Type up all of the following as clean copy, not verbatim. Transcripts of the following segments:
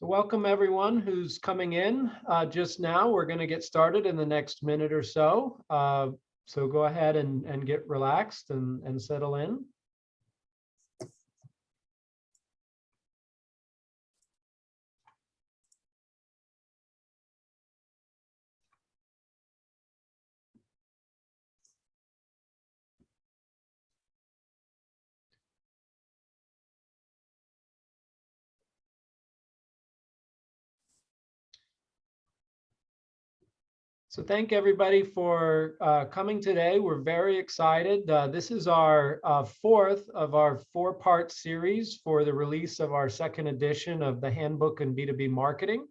So welcome everyone who's coming in just now. We're going to get started in the next minute or so. So go ahead and get relaxed and settle in. So thank everybody for coming today. We're very excited. This is our fourth of our four-part series for the release of our second edition of the Handbook in B2B Marketing,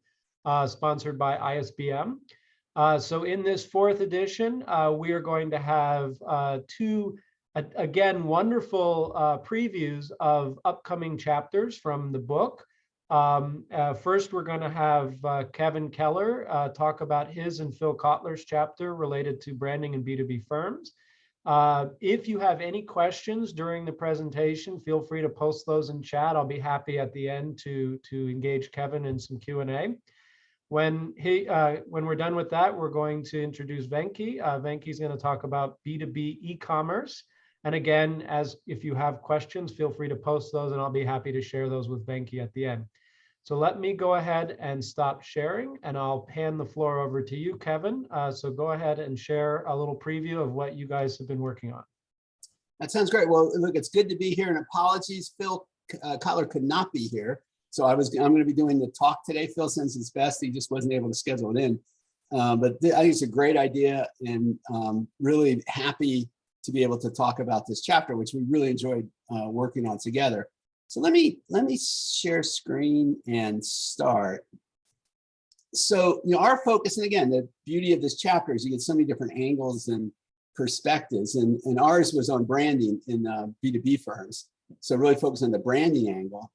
sponsored by ISBM. So in this fourth edition, we are going to have two, again, wonderful previews of upcoming chapters from the book. First, we're going to have Kevin Keller talk about his and Phil Kotler's chapter related to branding in B2B firms. If you have any questions during the presentation, feel free to post those in chat. I'll be happy at the end to engage Kevin in some Q&A. When we're done with that, we're going to introduce Venky. Venky's going to talk about B2B e-commerce. And again, if you have questions, feel free to post those and I'll be happy to share those with Venky at the end. So let me go ahead and stop sharing and I'll hand the floor over to you, Kevin. So go ahead and share a little preview of what you guys have been working on. That sounds great. Well, look, it's good to be here, and apologies, Phil Kotler could not be here. So I'm going to be doing the talk today. Phil sends his best. He just wasn't able to schedule it in. But I think it's a great idea, and really happy to be able to talk about this chapter, which we really enjoyed working on together. So let me share screen and start. So, our focus, and again, the beauty of this chapter is you get so many different angles and perspectives, and ours was on branding in B2B firms. So really focus on the branding angle.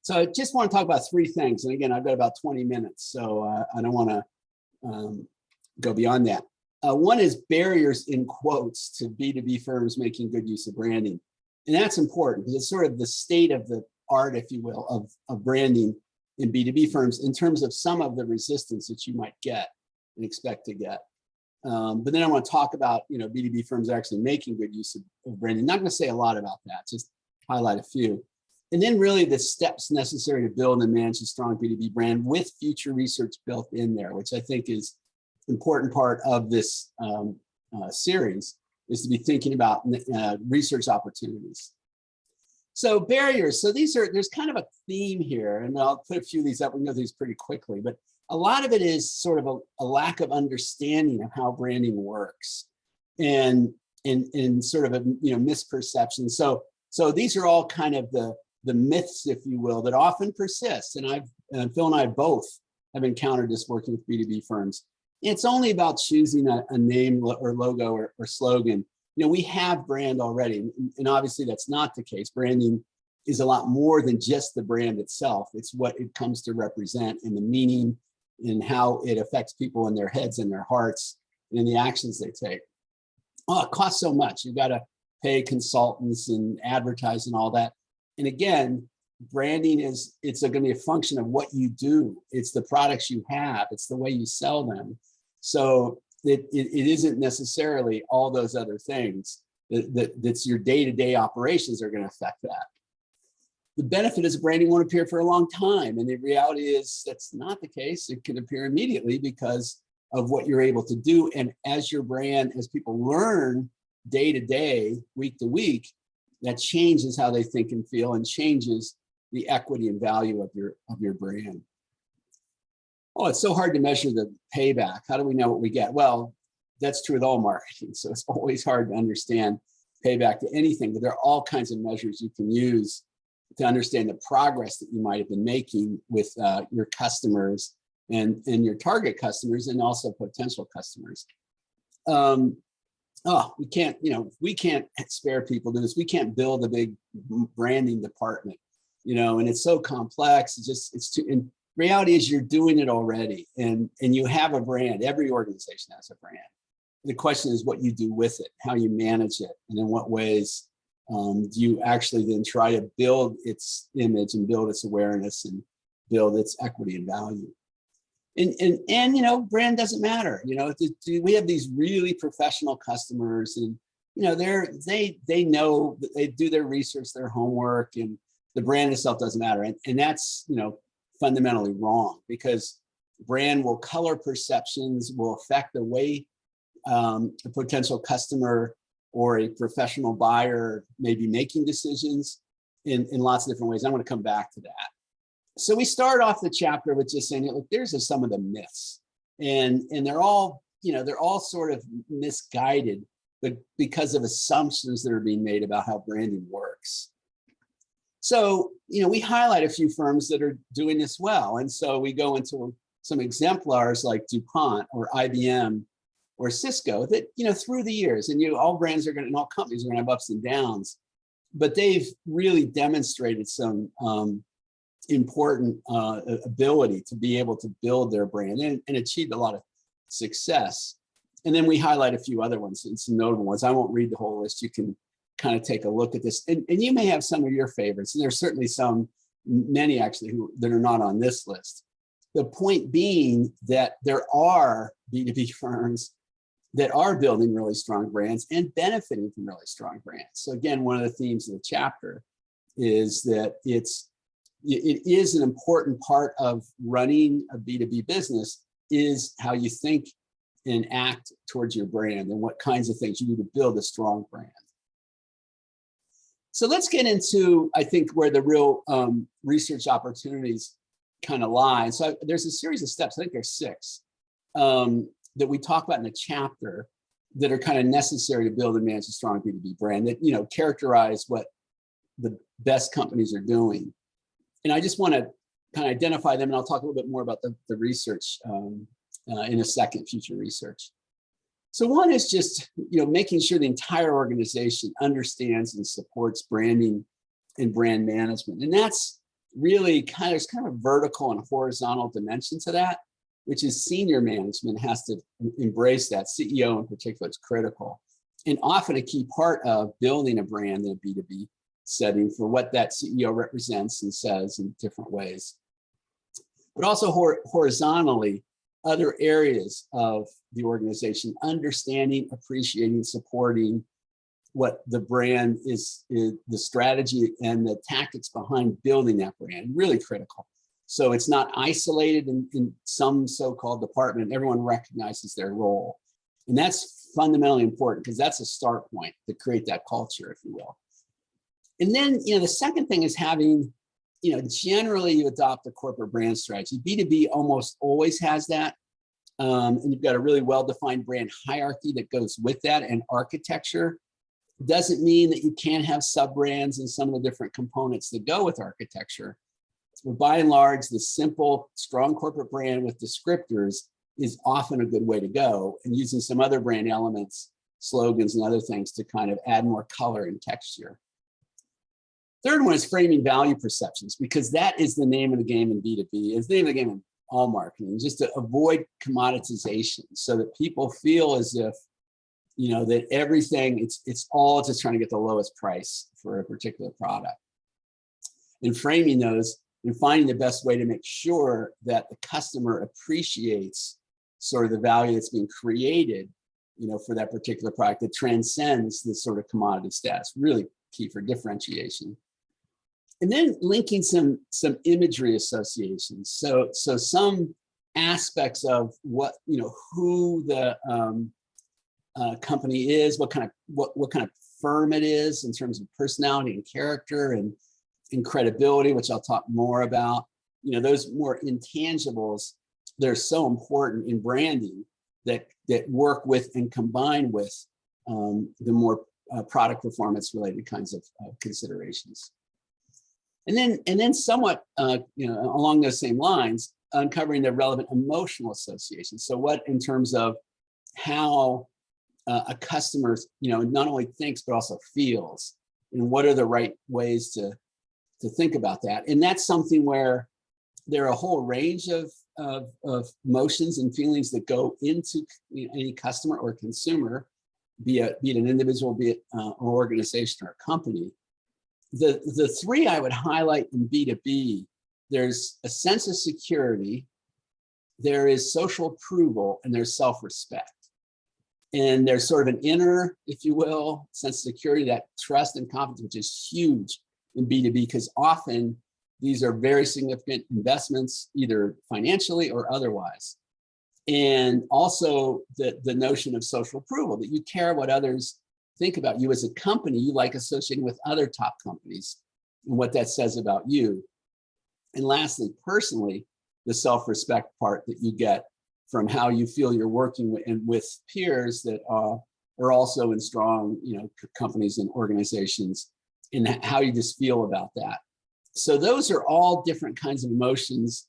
So I just want to talk about three things. And again, I've got about 20 minutes, so I don't want to go beyond that. One is barriers in quotes to B2B firms making good use of branding. And that's important because it's sort of the state of the art, if you will, of branding in B2B firms in terms of some of the resistance that you might get and expect to get. But then I want to talk about, B2B firms actually making good use of branding. Not going to say a lot about that, just highlight a few. And then really the steps necessary to build and manage a strong B2B brand with future research built in there, which I think is an important part of this series, is to be thinking about research opportunities. So barriers, there's kind of a theme here, and I'll put a few of these up. We can go through these pretty quickly, but a lot of it is sort of a lack of understanding of how branding works and sort of a misperception. So these are all kind of the myths, if you will, that often persist. And Phil and I both have encountered this working with B2B firms. It's only about choosing a name or logo or slogan. We have brand already, and obviously that's not the case. Branding is a lot more than just the brand itself. It's what it comes to represent and the meaning and how it affects people in their heads and their hearts and in the actions they take. Oh, it costs so much. You've got to pay consultants and advertise and all that. And again, branding it's going to be a function of what you do. It's the products you have. It's the way you sell them. So it isn't necessarily all those other things that's your day-to-day operations are going to affect that. The benefit is branding won't appear for a long time. And the reality is that's not the case. It can appear immediately because of what you're able to do. And as your brand, as people learn day to day, week to week, that changes how they think and feel and changes the equity and value of your brand. Oh, it's so hard to measure the payback. How do we know what we get? Well, that's true with all marketing. So it's always hard to understand payback to anything, but there are all kinds of measures you can use to understand the progress that you might have been making with your customers and your target customers and also potential customers. We can't spare people doing this. We can't build a big branding department, and it's so complex. It's too, and reality is you're doing it already, and you have a brand. Every organization has a brand. The question is what you do with it, how you manage it, and in what ways do you actually then try to build its image and build its awareness and build its equity and value. And you know, brand doesn't matter. You know, we have these really professional customers, and you know, they know that they do their research, their homework, and the brand itself doesn't matter. And that's, you know, fundamentally wrong, because brand will color perceptions, will affect the way a potential customer or a professional buyer may be making decisions in lots of different ways. I'm going to come back to that. So we start off the chapter with just saying, look, there's some of the myths, and they're all, you know, they're all sort of misguided, but because of assumptions that are being made about how branding works. So, you know, we highlight a few firms that are doing this well. And so we go into some exemplars like DuPont or IBM or Cisco that, you know, through the years, and all brands are going to, and all companies are going to have ups and downs, but they've really demonstrated some important ability to be able to build their brand and achieved a lot of success. And then we highlight a few other ones and some notable ones. I won't read the whole list. You can kind of take a look at this, and you may have some of your favorites. And there's certainly many actually that are not on this list. The point being that there are B2B firms that are building really strong brands and benefiting from really strong brands. So again, one of the themes of the chapter is that it is an important part of running a B2B business is how you think and act towards your brand and what kinds of things you do to build a strong brand. So let's get into, I think, where the real research opportunities kind of lie. So there's a series of steps, I think there's 6, that we talk about in the chapter that are kind of necessary to build and manage a strong B2B brand that, you know, characterize what the best companies are doing. And I just want to kind of identify them, and I'll talk a little bit more about the research in a second, future research. So one is just, you know, making sure the entire organization understands and supports branding and brand management. And that's really there's kind of a vertical and horizontal dimension to that, which is senior management has to embrace that. CEO in particular is critical and often a key part of building a brand in a B2B setting for what that CEO represents and says in different ways. But also horizontally, other areas of the organization, understanding, appreciating, supporting what the brand is the strategy and the tactics behind building that brand, really critical. So it's not isolated in some so-called department. Everyone recognizes their role. And that's fundamentally important because that's a start point to create that culture, if you will. And then, you know, the second thing is having, you know, generally you adopt a corporate brand strategy. B2B almost always has that. And you've got a really well-defined brand hierarchy that goes with that, and architecture. Doesn't mean that you can't have sub-brands and some of the different components that go with architecture. But by and large, the simple, strong corporate brand with descriptors is often a good way to go, and using some other brand elements, slogans and other things to kind of add more color and texture. Third one is framing value perceptions, because that is the name of the game in B2B. It's the name of the game in all marketing, just to avoid commoditization so that people feel as if, you know, that everything, it's all just trying to get the lowest price for a particular product. And framing those and finding the best way to make sure that the customer appreciates sort of the value that's being created, you know, for that particular product that transcends this sort of commodity status, really key for differentiation. And then linking some imagery associations. So some aspects of what, you know, who the company is, what kind of firm it is in terms of personality and character and credibility, which I'll talk more about. You know, those more intangibles, they're so important in branding that work with and combine with the more product performance related kinds of considerations. And then somewhat, you know, along those same lines, uncovering the relevant emotional associations. So what in terms of how a customer, you know, not only thinks, but also feels, and what are the right ways to think about that. And that's something where there are a whole range of emotions and feelings that go into, you know, any customer or consumer, be it an individual, be it an organization or a company. The 3 I would highlight in B2B there's a sense of security, there is social approval, and there's self-respect. And there's sort of an inner, if you will, sense of security, that trust and confidence, which is huge in B2B, because often these are very significant investments, either financially or otherwise. And also the notion of social approval, that you care what others think about you as a company. You like associating with other top companies and what that says about you. And lastly, personally, the self-respect part that you get from how you feel you're working with peers that are also in strong, companies and organizations, and how you just feel about that. So those are all different kinds of emotions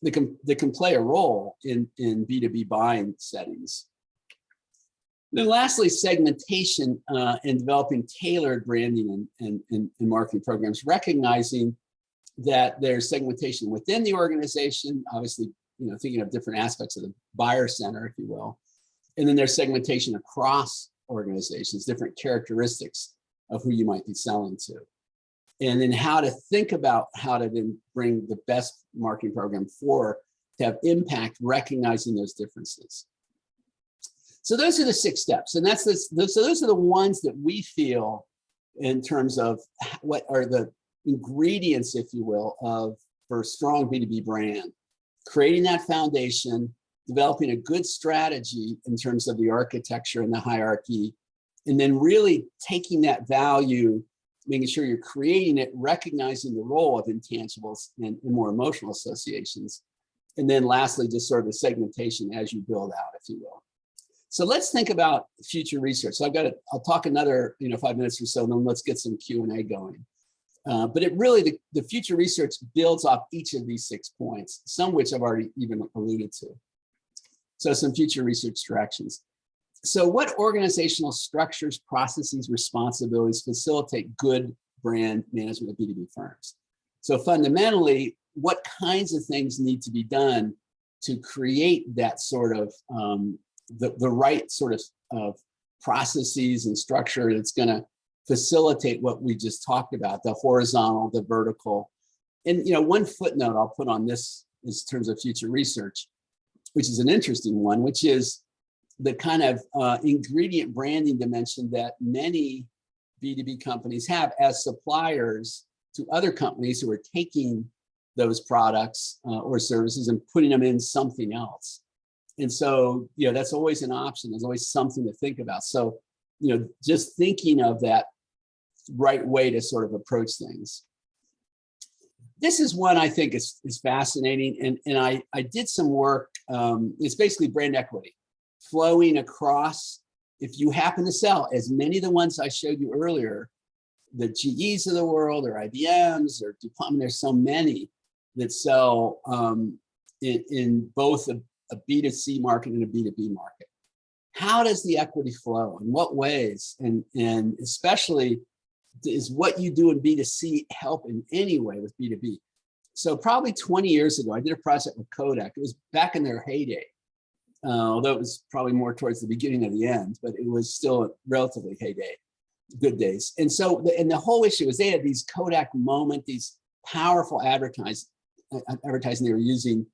that can play a role in B2B buying settings. Then lastly, segmentation and developing tailored branding and marketing programs, recognizing that there's segmentation within the organization, obviously, thinking of different aspects of the buyer center, if you will. And then there's segmentation across organizations, different characteristics of who you might be selling to. And then how to think about how to then bring the best marketing program to have impact, recognizing those differences. So those are the 6 steps. And so those are the ones that we feel in terms of what are the ingredients, if you will, for a strong B2B brand. Creating that foundation, developing a good strategy in terms of the architecture and the hierarchy, and then really taking that value, making sure you're creating it, recognizing the role of intangibles and more emotional associations. And then lastly, just sort of the segmentation as you build out, if you will. So let's think about future research. So I'll talk another 5 minutes or so, and then let's get some Q&A going. But it really, the future research builds off each of these 6 points, some which I've already even alluded to. So some future research directions. So what organizational structures, processes, responsibilities facilitate good brand management of B2B firms? So fundamentally, what kinds of things need to be done to create that sort of, the right sort of processes and structure that's going to facilitate what we just talked about, the horizontal, the vertical. And one footnote I'll put on this in terms of future research, which is an interesting one, which is the kind of ingredient branding dimension that many B2B companies have as suppliers to other companies who are taking those products or services and putting them in something else. And so, that's always an option. There's always something to think about. So, just thinking of that right way to sort of approach things. This is one I think is fascinating. And I did some work. It's basically brand equity flowing across. If you happen to sell as many of the ones I showed you earlier, the GEs of the world or IBMs or DuPont, there's so many that sell in both a B2C market and a B2B market. How does the equity flow? In what ways? And especially, is what you do in B2C help in any way with B2B? So probably 20 years ago, I did a project with Kodak. It was back in their heyday, although it was probably more towards the beginning of the end, but it was still a relatively heyday, good days. And so, the whole issue was they had these Kodak moment, these powerful advertising they were using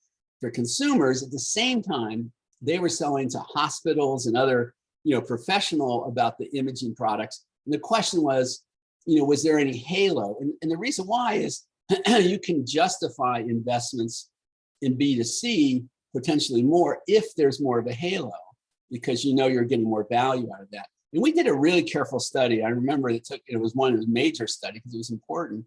for consumers. At the same time, they were selling to hospitals and other, professional about the imaging products. And the question was, was there any halo? And the reason why is you can justify investments in B2C potentially more if there's more of a halo, because you're getting more value out of that. And we did a really careful study. I remember it was one of the major studies because it was important.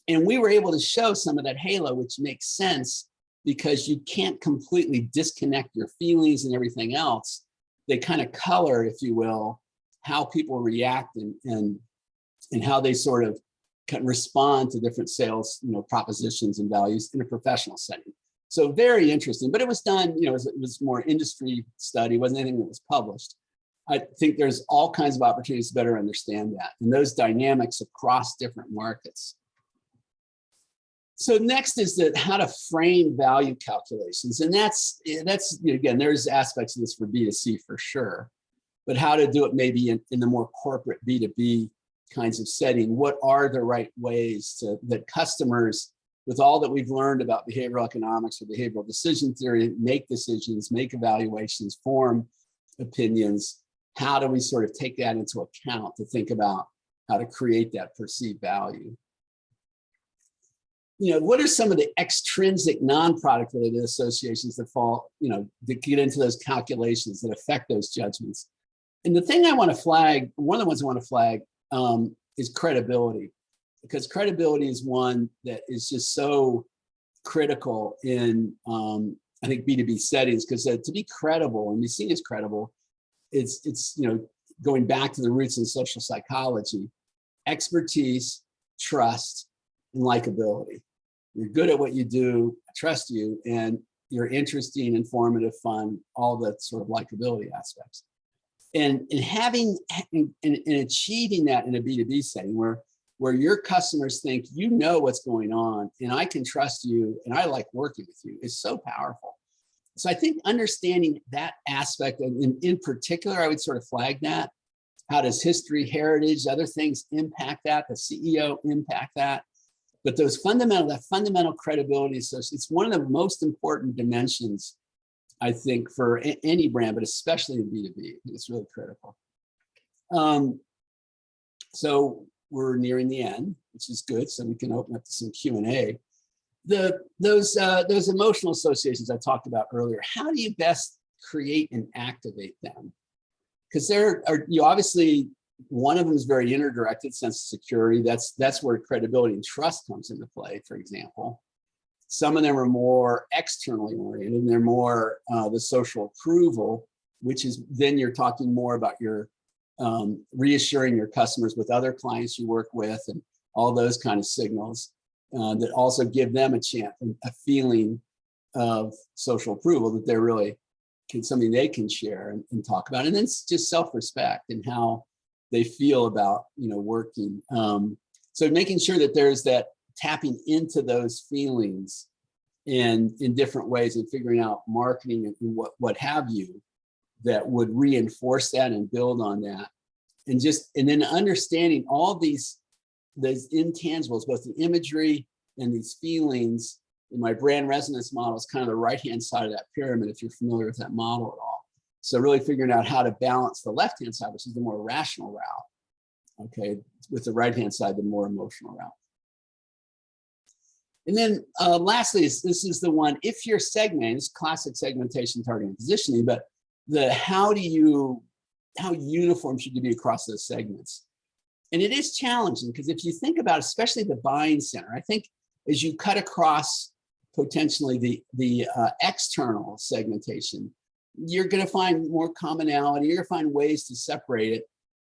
And we were able to show some of that halo, which makes sense because you can't completely disconnect your feelings and everything else. They kind of color, if you will, how people react and how they sort of can respond to different sales, propositions and values in a professional setting. So very interesting, but it was done, it was more industry study, wasn't anything that was published. I think there's all kinds of opportunities to better understand that and those dynamics across different markets. So next is how to frame value calculations. And that's again, there's aspects of this for B2C for sure, but how to do it maybe in the more corporate B2B kinds of setting. What are the right ways that customers with all that we've learned about behavioral economics or behavioral decision theory, make decisions, make evaluations, form opinions, how do we sort of take that into account to think about how to create that perceived value? What are some of the extrinsic non-product related associations that fall, that get into those calculations that affect those judgments? And the thing I want to flag, one of the ones I want to flag is credibility, because credibility is one that is just so critical in, I think, B2B settings, because to be credible and be seen as credible, it's going back to the roots in social psychology, expertise, trust, and likability. You're good at what you do, I trust you, and you're interesting, informative, fun, all the sort of likability aspects. And having and achieving that in a B2B setting where your customers think you know what's going on and I can trust you and I like working with you is so powerful. So I think understanding that aspect, and in particular, I would sort of flag that. How does history, heritage, other things impact that? The CEO impact that? But that fundamental credibility, so it's one of the most important dimensions, I think, for any brand, but especially in B2B. It's really critical. So we're nearing the end, which is good, so we can open up to some Q&A. Those emotional associations I talked about earlier, how do you best create and activate them? Because obviously, one of them is very inner-directed, sense of security. That's where credibility and trust comes into play, for example. Some of them are more externally oriented, and they're more the social approval, which is then you're talking more about your reassuring your customers with other clients you work with, and all those kind of signals that also give them a feeling of social approval, that they're really something they can share and talk about. And then it's just self-respect and how they feel about working. So making sure that there's that tapping into those feelings in different ways, and figuring out marketing and what have you that would reinforce that and build on that, and then understanding all those intangibles, both the imagery and these feelings. In my brand resonance model is kind of the right-hand side of that pyramid, if you're familiar with that model at all. So really figuring out how to balance the left-hand side, which is the more rational route, okay, with the right-hand side, the more emotional route. And then lastly, this is the one, if you're segmenting, it's classic segmentation, targeting, positioning, but how uniform should you be across those segments? And it is challenging, because if you think about, especially the buying center, I think as you cut across potentially the external segmentation, you're going to find more commonality. You're going to find ways to separate it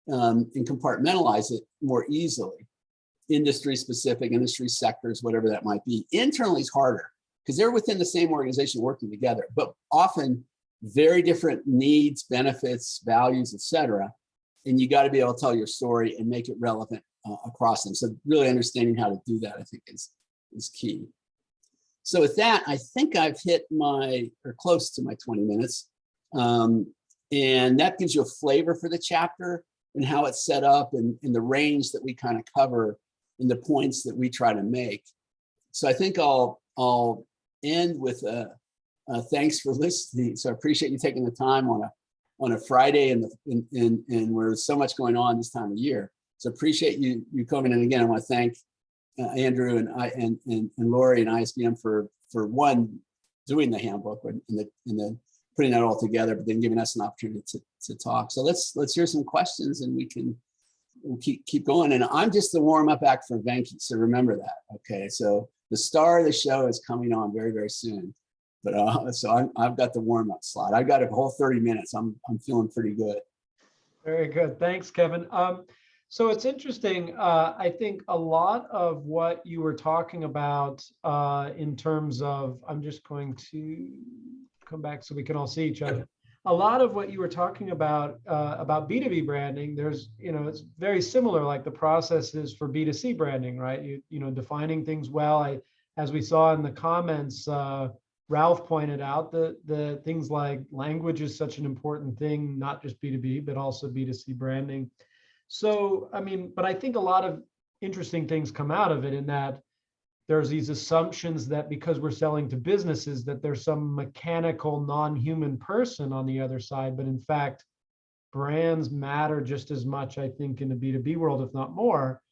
and compartmentalize it more easily. Industry specific, industry sectors, whatever that might be. Internally is harder, because they're within the same organization working together, but often very different needs, benefits, values, etc. And you got to be able to tell your story and make it relevant across them. So really understanding how to do that, I think, is key. So with that, I think I've hit close to my 20 minutes. And that gives you a flavor for the chapter and how it's set up, and the range that we kind of cover and the points that we try to make. So I think I'll end with thanks for listening. So I appreciate you taking the time on a Friday and where there's so much going on this time of year. So appreciate you coming in. Again, I want to thank Andrew and Lori and ISBM for one, doing the handbook and the putting that all together, but then giving us an opportunity to talk. So let's hear some questions, and we'll keep going. And I'm just the warm up act for Venky, so remember that. Okay, so the star of the show is coming on very, very soon. But so I've got the warm up slot. I've got a whole 30 minutes. I'm feeling pretty good. Very good. Thanks, Kevin. So it's interesting. I think a lot of what you were talking about in terms of, I'm just going to come back so we can all see each other. A lot of what you were talking about B2B branding, it's very similar, like the processes for B2C branding, right? Defining things well. As we saw in the comments, Ralph pointed out the things like language is such an important thing, not just B2B, but also B2C branding. So, but I think a lot of interesting things come out of it, in that there's these assumptions that because we're selling to businesses, that there's some mechanical, non-human person on the other side. But in fact, brands matter just as much, I think, in the B2B world, if not more.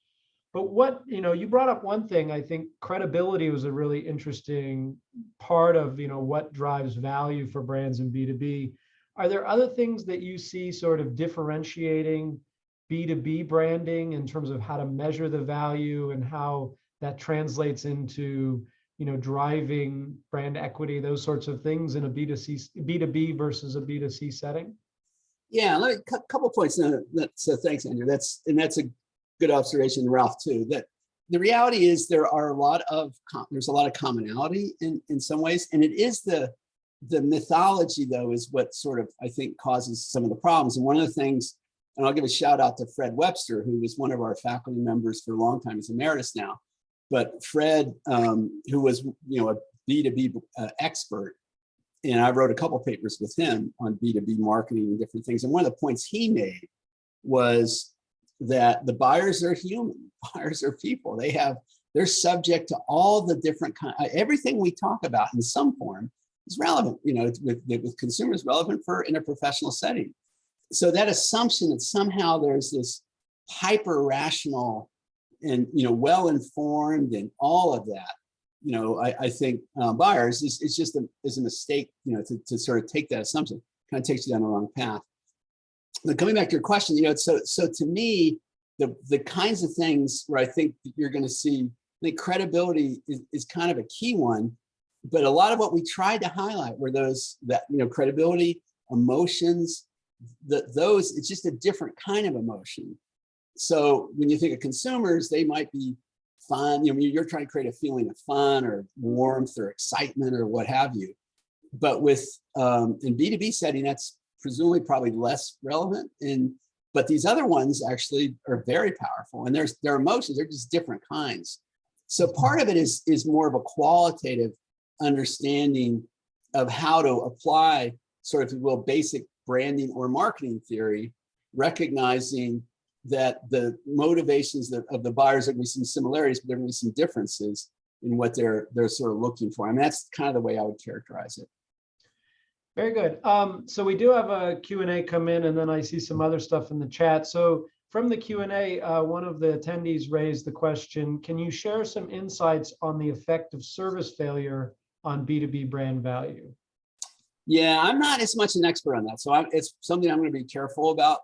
But what, you brought up one thing, I think credibility was a really interesting part of, what drives value for brands in B2B. Are there other things that you see sort of differentiating B2B branding in terms of how to measure the value and how that translates into, driving brand equity, those sorts of things in a B2B versus a B2C setting? Yeah, couple points. So thanks, Andrew. That's a good observation, Ralph, too. That the reality is there's a lot of commonality in some ways, and it is the mythology, though, is what sort of, I think, causes some of the problems. And one of the things, and I'll give a shout out to Fred Webster, who was one of our faculty members for a long time. He's emeritus now. But Fred, who was a B2B expert, and I wrote a couple papers with him on B2B marketing and different things. And one of the points he made was that the buyers are human. Buyers are people. They're subject to all the different everything we talk about in some form is relevant, with consumers, relevant for in a professional setting. So that assumption that somehow there's this hyper rational and well-informed and all of that, I think buyers is just a mistake, to sort of take that assumption. Kind of takes you down the wrong path. But coming back to your question, so to me, the kinds of things where I think that you're going to see, I think credibility is kind of a key one. But a lot of what we tried to highlight were credibility, emotions, those, it's just a different kind of emotion. So when you think of consumers, they might be fun. You're trying to create a feeling of fun or warmth or excitement or what have you. But with in B2B setting, that's presumably probably less relevant. But these other ones actually are very powerful, and their emotions, they're just different kinds. So part of it is more of a qualitative understanding of how to apply sort of, if you will, basic branding or marketing theory, recognizing that the motivations of the buyers are going to be some similarities, but there are going to be some differences in what they're sort of looking for. And that's kind of the way I would characterize it. Very good. So we do have a Q&A come in, and then I see some other stuff in the chat. So from the Q&A, one of the attendees raised the question, can you share some insights on the effect of service failure on B2B brand value? Yeah, I'm not as much an expert on that. So it's something I'm going to be careful about.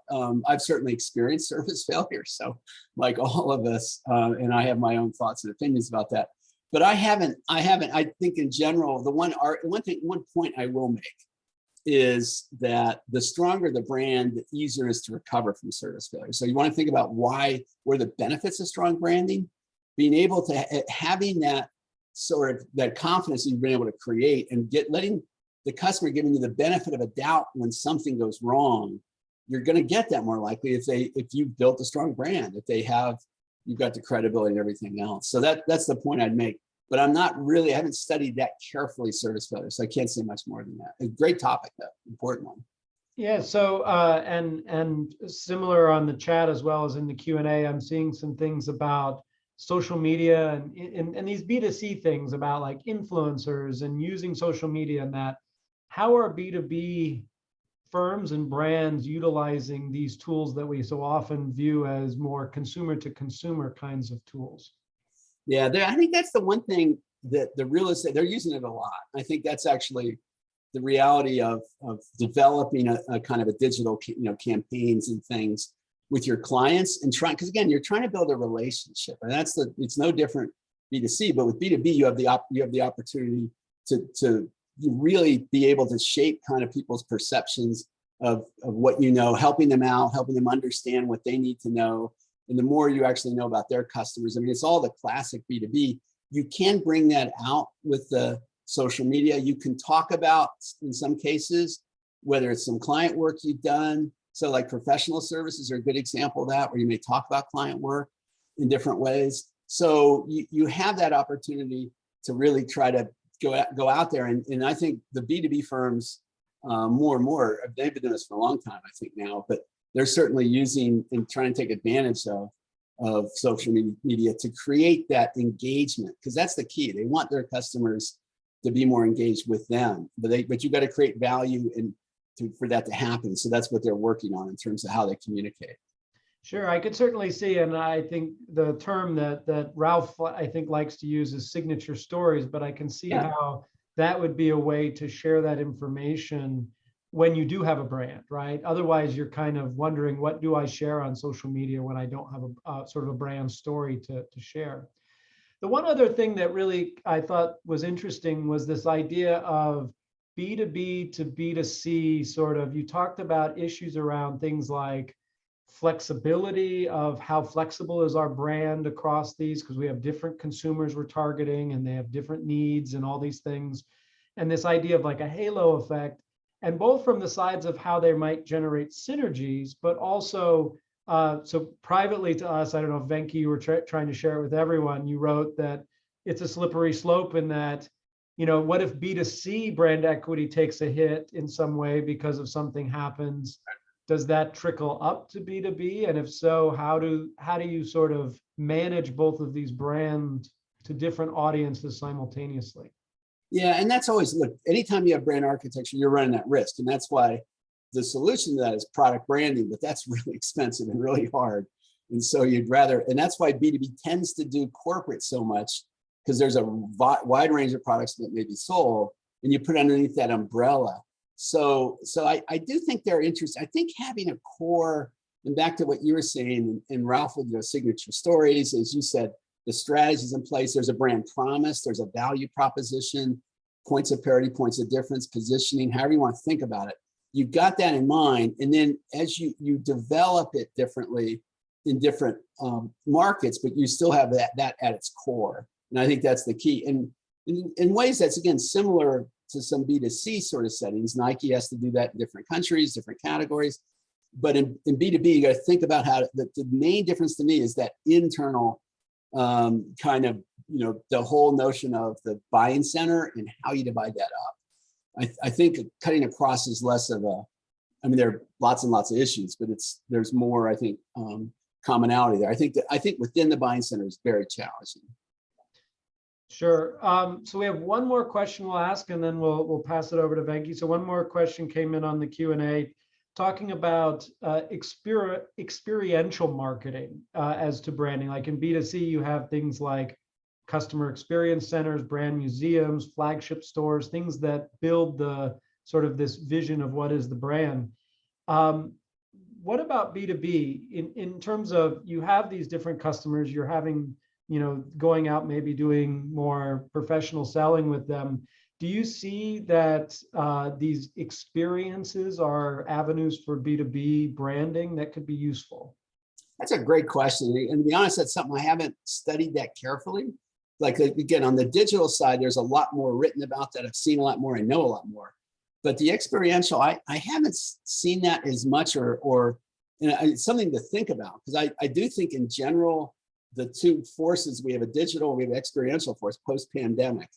I've certainly experienced service failure, so like all of us, and I have my own thoughts and opinions about that. But I think in general, one point I will make is that the stronger the brand, the easier it is to recover from service failure. So you want to think about what are the benefits of strong branding, being able to having that sort of that confidence you've been able to create, and letting the customer giving you the benefit of a doubt when something goes wrong. You're going to get that more likely if you've built a strong brand, if you've got the credibility and everything else. So that's the point I'd make. But I haven't studied that carefully service failure, so I can't say much more than that. A great topic, though, important one. Yeah. So and similar on the chat as well as in the Q&A, I'm seeing some things about social media and these B2C things about like influencers and using social media and that. How are B2B firms and brands utilizing these tools that we so often view as more consumer to consumer kinds of tools? Yeah, I think that's the one thing that the real estate, they're using it a lot. I think that's actually the reality of developing a kind of a digital, campaigns and things with your clients and because again, you're trying to build a relationship, and it's no different B2C, but with B2B, you have the opportunity to really be able to shape kind of people's perceptions of what helping them out, helping them understand what they need to know. And the more you actually know about their customers, I mean, it's all the classic B2B. You can bring that out with the social media. You can talk about, in some cases, whether it's some client work you've done. So like professional services are a good example of that, where you may talk about client work in different ways. So you have that opportunity to really try to go out there. And I think the B2B firms, more and more, they've been doing this for a long time, I think now, but they're certainly using and trying to take advantage of of social media to create that engagement, because that's the key. They want their customers to be more engaged with them, but you got to create value for that to happen. So that's what they're working on in terms of how they communicate. Sure, I could certainly see, and I think the term that Ralph, I think, likes to use is signature stories, but I can see how that would be a way to share that information when you do have a brand, right? Otherwise, you're kind of wondering, what do I share on social media when I don't have a sort of a brand story to share? The one other thing that really I thought was interesting was this idea of B2B to B2C sort of. You talked about issues around things like flexibility of how flexible is our brand across these, because we have different consumers we're targeting and they have different needs and all these things. And this idea of like a halo effect, and both from the sides of how they might generate synergies, but also, so privately to us, I don't know if Venky, you were trying to share it with everyone, you wrote that it's a slippery slope in that, what if B2C brand equity takes a hit in some way because of something happens? Does that trickle up to B2B? And if so, how do you sort of manage both of these brands to different audiences simultaneously? Yeah, and that's always, look, anytime you have brand architecture, you're running that risk. And that's why the solution to that is product branding, but that's really expensive and really hard. And so and that's why B2B tends to do corporate so much, because there's a wide range of products that may be sold, and you put underneath that umbrella. So I do think they're interested. I think having a core, and back to what you were saying, and Ralph with your signature stories, as you said, the strategies in place, there's a brand promise, there's a value proposition, points of parity, points of difference, positioning, however you want to think about it. You've got that in mind. And then as you develop it differently in different markets, but you still have that at its core. And I think that's the key. And in ways that's, again, similar to some B2C sort of settings. Nike has to do that in different countries, different categories. But in B2B, you got to think about how the main difference to me is that internal kind of, the whole notion of the buying center and how you divide that up. I think cutting across is less of there are lots and lots of issues, but there's more, I think, commonality there. I think within the buying center is very challenging. Sure. So we have one more question we'll ask, and then we'll pass it over to Venky. So one more question came in on the Q&A, talking about experiential marketing as to branding. Like in B2C, you have things like customer experience centers, brand museums, flagship stores, things that build the sort of this vision of what is the brand. What about B2B in terms of, you have these different customers, you're having, going out, maybe doing more professional selling with them. Do you see that these experiences are avenues for B2B branding that could be useful? That's a great question. And to be honest, that's something I haven't studied that carefully. Like, again, on the digital side, there's a lot more written about that. I've seen a lot more, I know a lot more. But the experiential, I haven't seen that as much, or it's something to think about, because I do think in general, the two forces, we have a digital, we have an experiential force post-pandemic,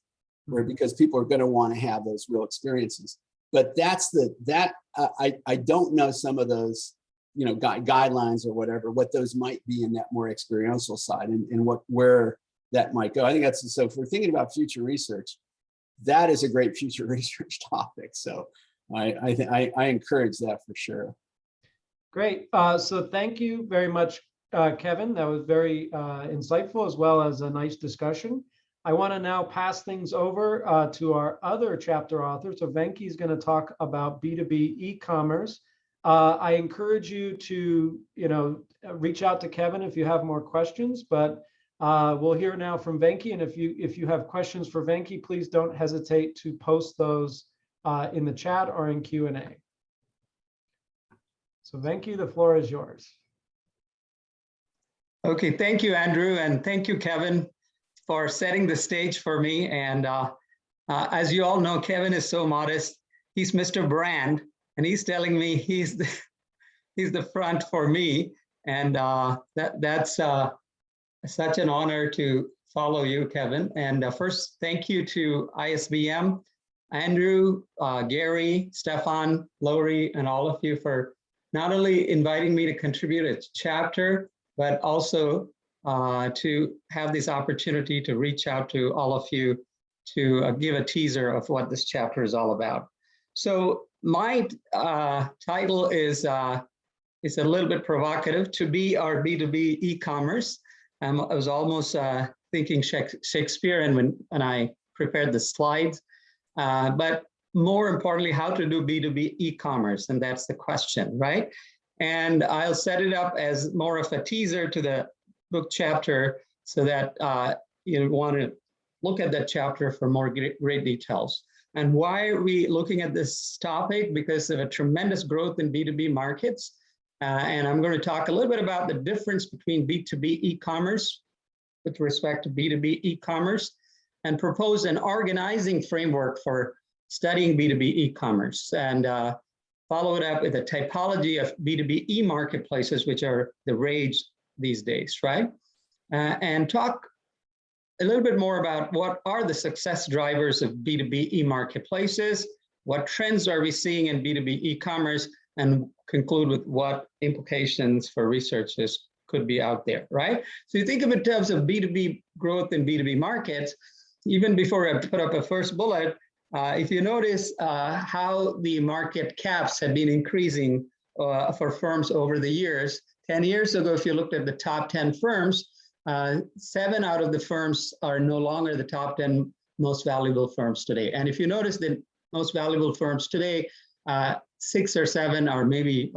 where because people are going to want to have those real experiences. But I don't know some of those, guidelines or whatever, what those might be in that more experiential side, and where that might go. I think that's, so if we're thinking about future research, that is a great future research topic. So I encourage that for sure. Great. So thank you very much, Kevin. That was very insightful, as well as a nice discussion. I want to now pass things over to our other chapter author. So Venky is going to talk about B2B e-commerce. I encourage you to, reach out to Kevin if you have more questions, but we'll hear now from Venky. And if you have questions for Venky, please don't hesitate to post those in the chat or in Q&A. So Venky, the floor is yours. Okay, thank you, Andrew, and thank you, Kevin, for setting the stage for me. And as you all know, Kevin is so modest. He's Mr. Brand, and he's telling me he's the front for me. And that's such an honor to follow you, Kevin. And first, thank you to ISBM, Andrew, Gary, Stefan, Lori, and all of you for not only inviting me to contribute a chapter, but also to have this opportunity to reach out to all of you to give a teaser of what this chapter is all about. So my title is a little bit provocative, to be our B2B e-commerce. I was almost thinking Shakespearean when I prepared the slides, but more importantly, how to do B2B e-commerce, and that's the question, right? And I'll set it up as more of a teaser to the book chapter so that you want to look at that chapter for more great details. And why are we looking at this topic? Because of a tremendous growth in B2B markets. And I'm going to talk a little bit about the difference between B2B e-commerce with respect to B2B e-commerce, and propose an organizing framework for studying B2B e-commerce, and follow it up with a typology of B2B e-marketplaces, which are the rage these days, right? And talk a little bit more about what are the success drivers of B2B e-marketplaces, what trends are we seeing in B2B e-commerce, and conclude with what implications for researchers could be out there, right? So you think of it in terms of B2B growth in B2B markets. Even before I put up a first bullet, if you notice how the market caps have been increasing for firms over the years. 10 years ago, if you looked at the top 10 firms, 7 out of the firms are no longer the top 10 most valuable firms today. And if you notice the most valuable firms today, 6 or 7 or maybe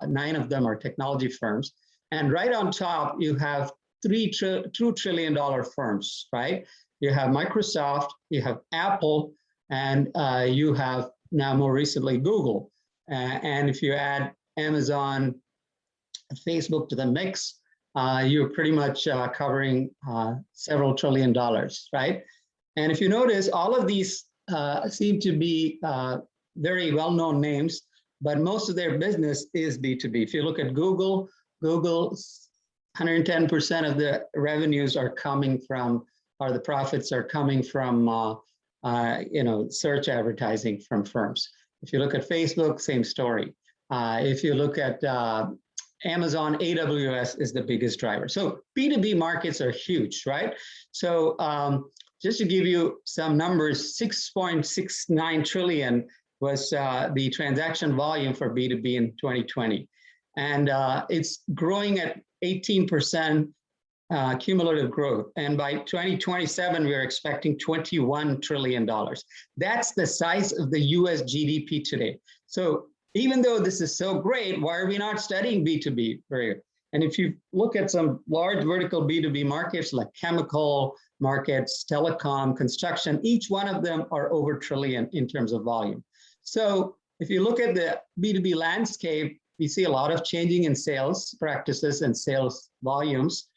9 of them are technology firms. And right on top, you have $2 trillion firms, right? You have Microsoft, you have Apple, and you have now more recently Google. And if you add Amazon, Facebook to the mix, you're pretty much covering several $1 trillion, right? And if you notice, all of these seem to be very well-known names, but most of their business is B2B. If you look at Google, Google's 110% of the revenues are coming from, or the profits are coming from, search advertising from firms. If you look at Facebook, same story. If you look at Amazon, AWS is the biggest driver. So B2B markets are huge, right? So just to give you some numbers, 6.69 trillion was the transaction volume for B2B in 2020. And it's growing at 18% cumulative growth. And by 2027, we're expecting $21 trillion. That's the size of the US GDP today. So even though this is so great, why are we not studying B2B? And if you look at some large vertical B2B markets like chemical markets, telecom, construction, each one of them are over $1 trillion in terms of volume. So if you look at the B2B landscape, we see a lot of changing in sales practices and sales volumes,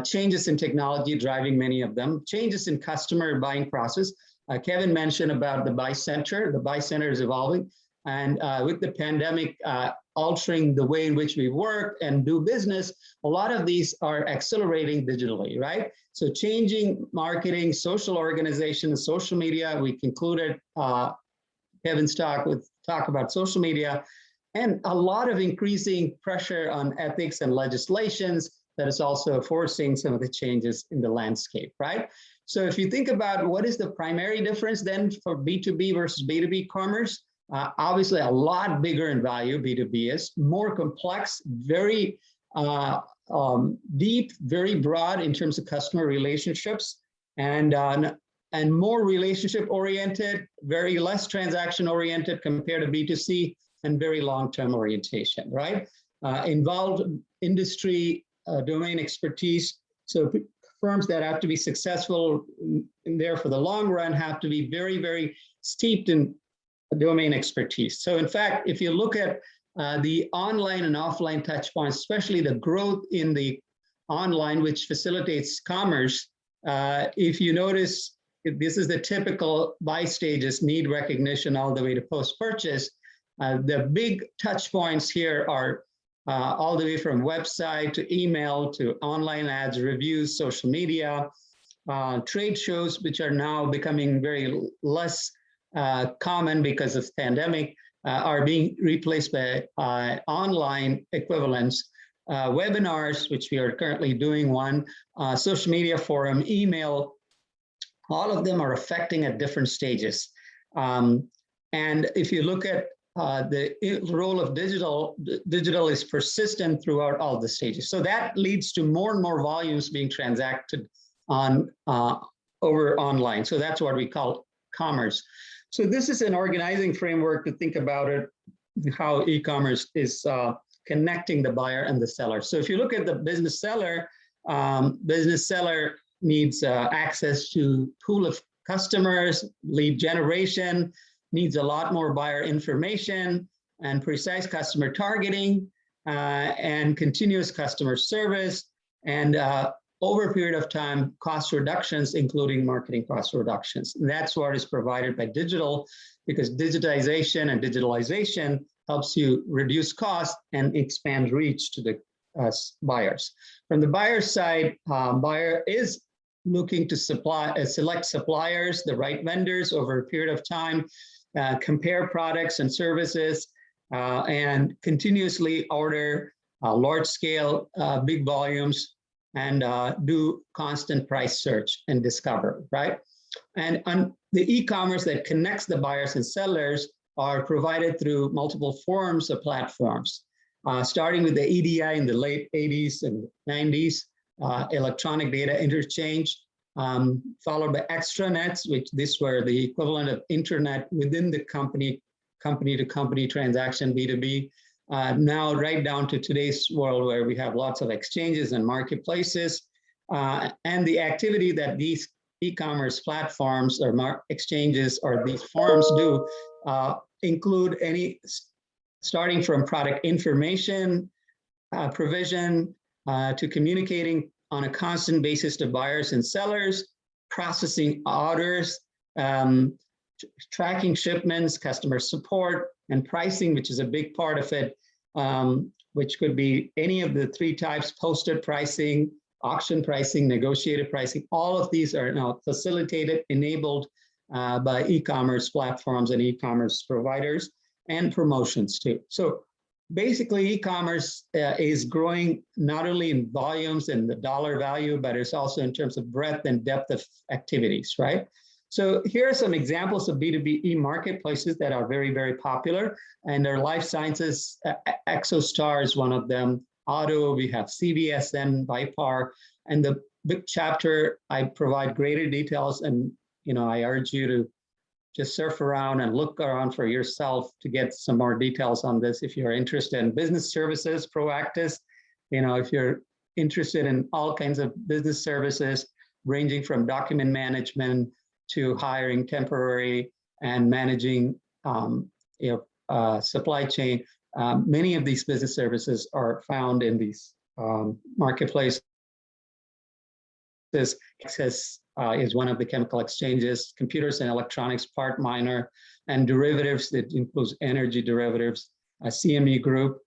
changes in technology driving many of them, changes in customer buying process. Kevin mentioned about the buy center. The buy center is evolving. And with the pandemic altering the way in which we work and do business, a lot of these are accelerating digitally, right? So changing marketing, social organization, social media. We concluded Kevin's talk about social media, and a lot of increasing pressure on ethics and legislations that is also forcing some of the changes in the landscape, right? So if you think about what is the primary difference then for B2B versus B2B commerce, obviously a lot bigger in value, B2B is more complex, very deep, very broad in terms of customer relationships, and more relationship oriented, very less transaction oriented compared to B2C, and very long-term orientation, right? Involved industry domain expertise. So firms that have to be successful in there for the long run have to be very, very steeped in domain expertise. So in fact, if you look at the online and offline touch points, especially the growth in the online, which facilitates commerce, if you notice, this is the typical buy stages, need recognition all the way to post-purchase. The big touch points here are all the way from website to email to online ads, reviews, social media, trade shows, which are now becoming very less common because of pandemic, are being replaced by online equivalents. webinars, which we are currently doing one, social media forum, email, all of them are affecting at different stages. And if you look at the role of digital is persistent throughout all the stages. So that leads to more and more volumes being transacted on over online. So that's what we call commerce. So this is an organizing framework to think about it, how e-commerce is connecting the buyer and the seller. So if you look at the business seller needs access to pool of customers, lead generation, needs a lot more buyer information and precise customer targeting and continuous customer service, and over a period of time, cost reductions, including marketing cost reductions. And that's what is provided by digital, because digitization and digitalization helps you reduce cost and expand reach to the buyers. From the buyer side, buyer is looking to select suppliers, the right vendors over a period of time, compare products and services, and continuously order large scale, big volumes, and do constant price search and discover, right? And on the e-commerce that connects the buyers and sellers are provided through multiple forms of platforms, starting with the EDI in the late 80s and 90s, electronic data interchange, followed by extranets, which these were the equivalent of internet within the company-to-company transaction, B2B, now right down to today's world where we have lots of exchanges and marketplaces, and the activity that these e-commerce platforms or exchanges or these forums do include starting from product information provision to communicating on a constant basis to buyers and sellers, processing orders, tracking shipments, customer support, and pricing, which is a big part of it, which could be any of the three types: posted pricing, auction pricing, negotiated pricing. All of these are now facilitated, enabled by e-commerce platforms and e-commerce providers, and promotions too. So basically, e-commerce is growing not only in volumes and the dollar value, but it's also in terms of breadth and depth of activities, right? So here are some examples of B2B marketplaces that are very, very popular. And their life sciences, ExoStar is one of them. Auto, we have CVSN, Vipar, and the big chapter, I provide greater details. And I urge you to just surf around and look around for yourself to get some more details on this if you're interested in business services, Proactis. If you're interested in all kinds of business services, ranging from document management to hiring temporary and managing supply chain. Many of these business services are found in these marketplaces. Access is one of the chemical exchanges, computers and electronics, part minor, and derivatives that includes energy derivatives, CME Group,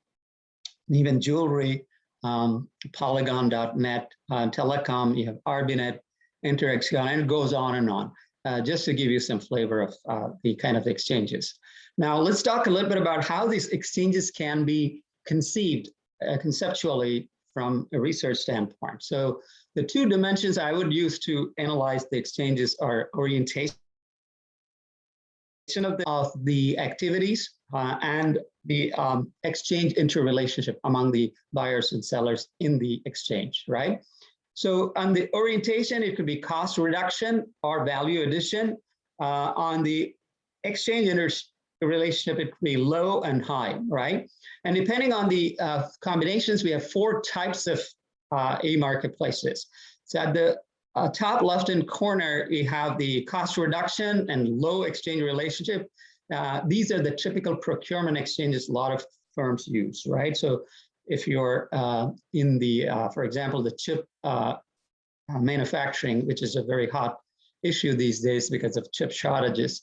even jewelry, Polygon.net, telecom, you have Arbinet, Interexcon, and it goes on and on. Just to give you some flavor of the kind of exchanges. Now, let's talk a little bit about how these exchanges can be conceived conceptually from a research standpoint. So the two dimensions I would use to analyze the exchanges are orientation of the activities and the exchange interrelationship among the buyers and sellers in the exchange, right? So on the orientation, it could be cost reduction or value addition. On the exchange relationship, it could be low and high, right? And depending on the combinations, we have four types of e-marketplaces. So at the top left-hand corner, we have the cost reduction and low exchange relationship. These are the typical procurement exchanges a lot of firms use, right? So if you're in the, for example, the chip manufacturing, which is a very hot issue these days because of chip shortages,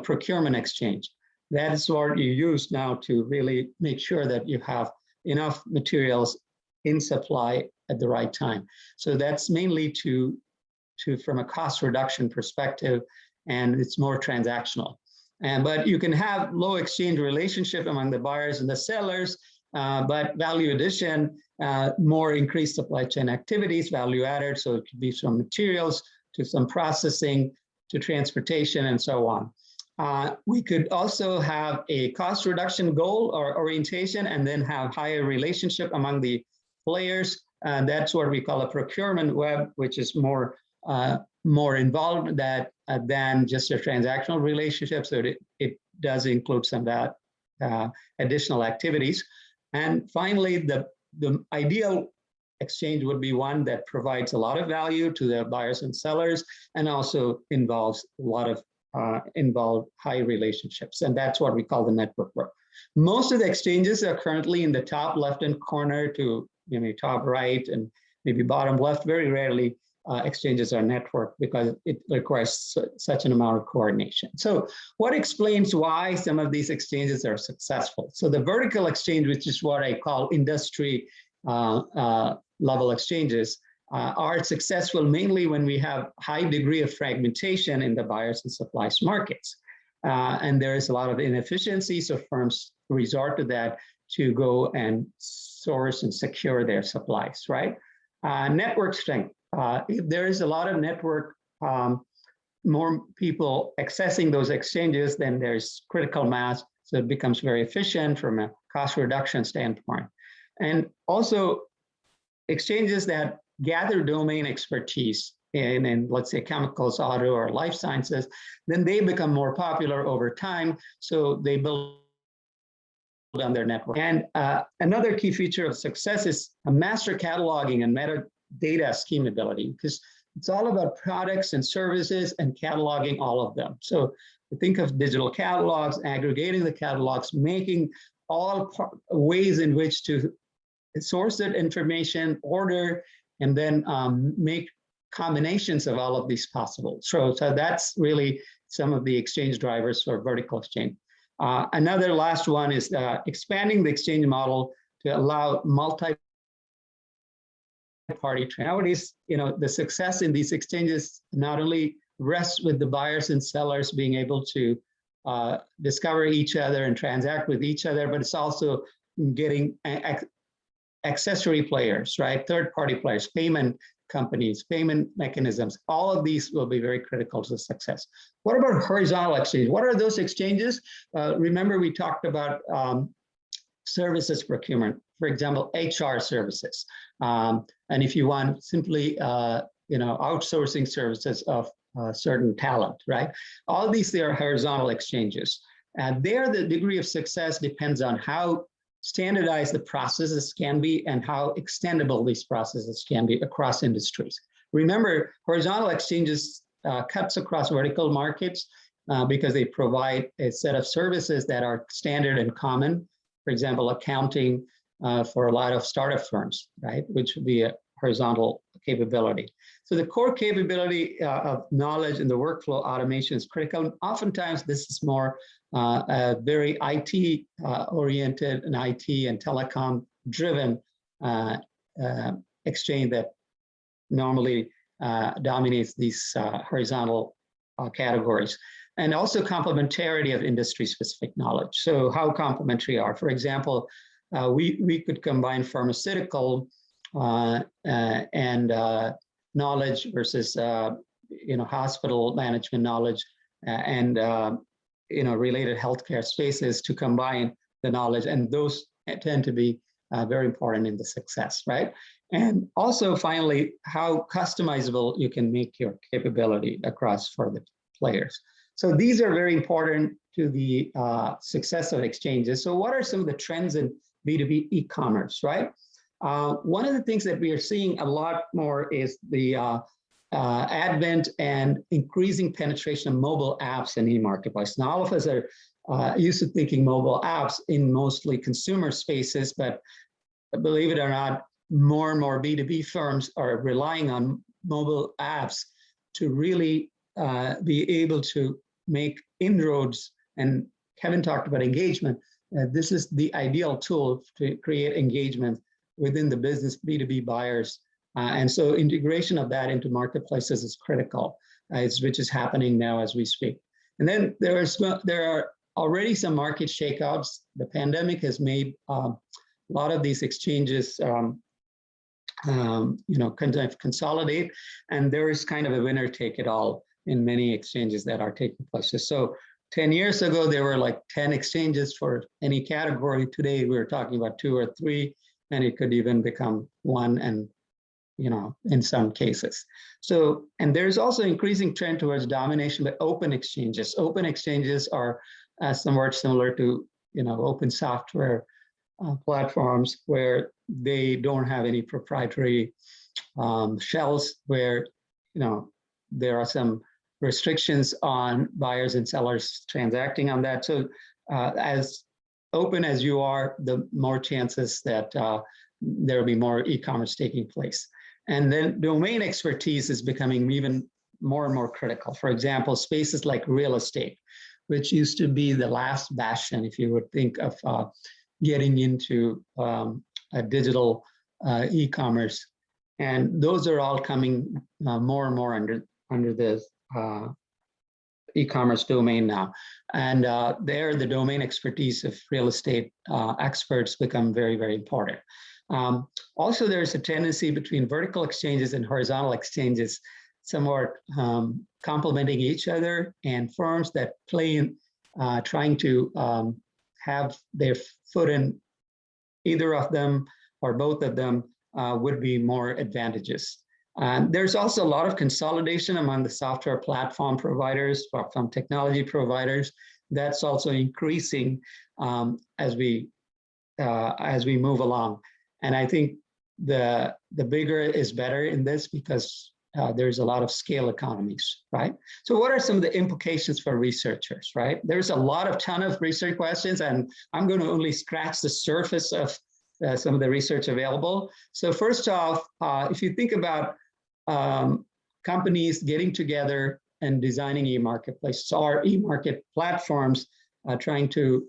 procurement exchange. That is what you use now to really make sure that you have enough materials in supply at the right time. So that's mainly from a cost reduction perspective, and it's more transactional. But you can have low exchange relationship among the buyers and the sellers but value addition, more increased supply chain activities, value added. So it could be from materials to some processing to transportation and so on. We could also have a cost reduction goal or orientation and then have higher relationship among the players. That's what we call a procurement web, which is more involved than just a transactional relationship. So it does include some of that additional activities. And finally, the ideal exchange would be one that provides a lot of value to the buyers and sellers and also involves a lot of involved high relationships. And that's what we call the network work. Most of the exchanges are currently in the top left-hand corner to top right and maybe bottom left. Very rarely exchanges are networked because it requires such an amount of coordination. So what explains why some of these exchanges are successful? So the vertical exchange, which is what I call industry level exchanges, are successful mainly when we have high degree of fragmentation in the buyers and suppliers markets. And there is a lot of inefficiency, so firms resort to that to go and source and secure their supplies, right? Network strength. If there is a lot of network, more people accessing those exchanges, then there's critical mass, so it becomes very efficient from a cost reduction standpoint. And also exchanges that gather domain expertise in let's say chemicals, auto, or life sciences, then they become more popular over time, so they build on their network. And another key feature of success is a master cataloging and metadata schemability, because it's all about products and services and cataloging all of them. So think of digital catalogs, aggregating the catalogs, making all ways in which to source that information, order, and then make combinations of all of these possible. So that's really some of the exchange drivers for vertical exchange. Another last one is expanding the exchange model to allow multi-party. Nowadays, the success in these exchanges not only rests with the buyers and sellers being able to discover each other and transact with each other, but it's also getting accessory players, right? Third-party players, payment companies, payment mechanisms. All of these will be very critical to success. What about horizontal exchange? What are those exchanges? Remember, we talked about services procurement, for example, HR services. And if you want simply, outsourcing services of certain talent, right? All these, they are horizontal exchanges. And there, the degree of success depends on how standardized the processes can be and how extendable these processes can be across industries. Remember, horizontal exchanges cuts across vertical markets because they provide a set of services that are standard and common. For example, accounting for a lot of startup firms, right, which would be a horizontal capability. So the core capability of knowledge and the workflow automation is critical. Oftentimes, this is more very IT oriented and IT and telecom driven exchange that normally dominates these horizontal categories. And also complementarity of industry specific knowledge. So how complementary are, for example, we could combine pharmaceutical and knowledge versus hospital management knowledge and related healthcare spaces to combine the knowledge, and those tend to be very important in the success, right? And also finally, how customizable you can make your capability across for the players. So these are very important to the success of exchanges. So what are some of the trends in B2B e-commerce, right? One of the things that we are seeing a lot more is the advent and increasing penetration of mobile apps in e-marketplace. Now, all of us are used to thinking mobile apps in mostly consumer spaces, but believe it or not, more and more B2B firms are relying on mobile apps to really be able to make inroads. And Kevin talked about engagement. This is the ideal tool to create engagement within the business B2B buyers. And so integration of that into marketplaces is critical, which is happening now as we speak. And then there are already some market shakeouts. The pandemic has made a lot of these exchanges kind of consolidate, and there is kind of a winner take it all in many exchanges that are taking place. So 10 years ago, there were like 10 exchanges for any category. Today, we're talking about 2 or 3, and it could even become 1 and, in some cases. So, and there's also increasing trend towards domination by open exchanges. Open exchanges are somewhat similar to, open software platforms where they don't have any proprietary shells, where there are some restrictions on buyers and sellers transacting on that. So as open as you are, the more chances that there will be more e-commerce taking place. And then domain expertise is becoming even more and more critical. For example, spaces like real estate, which used to be the last bastion, if you would think of getting into a digital e-commerce. And those are all coming more and more under this e-commerce domain now. And there, the domain expertise of real estate experts become very, very important. Also, there's a tendency between vertical exchanges and horizontal exchanges, somewhat complementing each other, and firms that play in trying to have their foot in either of them or both of them would be more advantageous. There's also a lot of consolidation among the software platform providers, from technology providers. That's also increasing as we move along. And I think the bigger is better in this, because there's a lot of scale economies, right? So what are some of the implications for researchers, right? There's a ton of research questions, and I'm going to only scratch the surface of some of the research available. So first off, if you think about companies getting together and designing e-marketplaces or e-market platforms, trying to,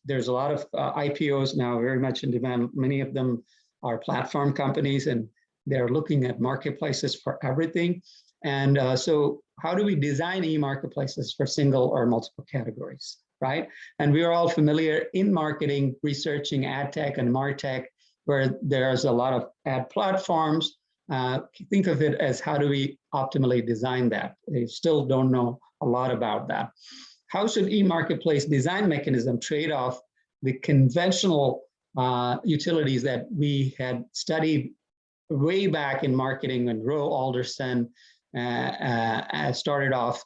there's a lot of IPOs now very much in demand. Many of them are platform companies, and they're looking at marketplaces for everything. And so how do we design e-marketplaces for single or multiple categories, right? And we are all familiar in marketing, researching ad tech and martech, where there's a lot of ad platforms. Think of it as, how do we optimally design that? They still don't know a lot about that. How should e-marketplace design mechanism trade off the conventional utilities that we had studied way back in marketing when Roe Alderson started off,